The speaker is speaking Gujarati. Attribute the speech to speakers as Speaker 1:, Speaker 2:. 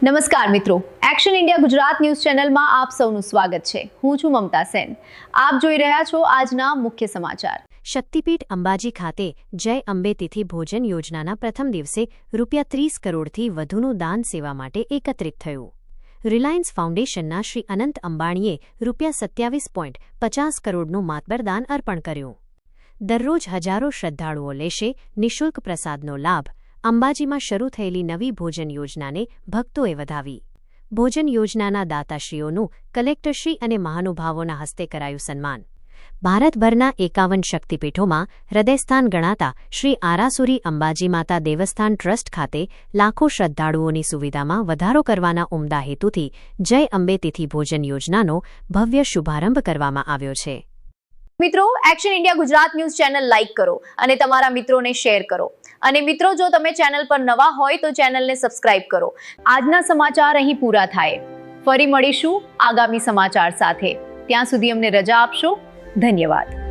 Speaker 1: નમસ્કાર મિત્રો, એક્શન ઇન્ડિયા ગુજરાત ન્યૂઝ ચેનલમાં આપ સૌનું સ્વાગત છે। હું છું મમતા સેન। આપ જોઈ રહ્યા છો આજના મુખ્ય સમાચાર।
Speaker 2: શક્તિપીઠ અંબાજી ખાતે જય અંબે તિથિ ભોજન યોજનાના પ્રથમ દિવસે ₹30 કરોડથી વધુનું દાન સેવા માટે એકત્રિત થયું। રિલાયન્સ ફાઉન્ડેશનના શ્રી અનંત અંબાણીએ ₹27.50 કરોડનું માતબર દાન અર્પણ કર્યું। દરરોજ હજારો શ્રદ્ધાળુઓ લેશે નિઃશુલ્ક પ્રસાદનો લાભ। અંબાજીમાં શરૂ થયેલી નવી ભોજન યોજનાને ભક્તોએ વધાવી। ભોજન યોજનાના દાતાશ્રીઓનું કલેક્ટરશ્રી અને મહાનુભાવોના હસ્તે કરાયું સન્માન। ભારતભરના 51 શક્તિપીઠોમાં હૃદયસ્થાન ગણાતા શ્રી આરાસુરી અંબાજી માતા દેવસ્થાન ટ્રસ્ટ ખાતે લાખો શ્રદ્ધાળુઓની સુવિધામાં વધારો કરવાના ઉમદા હેતુથી જય અંબે તિથિ ભોજન યોજનાનો ભવ્ય શુભારંભ કરવામાં આવ્યો છે।
Speaker 1: મિત્રો, action India Gujarat news channel like કરો અને તમારા મિત્રોને શેર કરો। અને મિત્રો, જો તમે ચેનલ પર નવા હોય તો ચેનલને સબસ્ક્રાઇબ કરો। આજના સમાચાર અહીં પૂરા થાય। ફરી મળીશું આગામી સમાચાર સાથે। ત્યાં સુધી અમને રજા આપશો। ધન્યવાદ।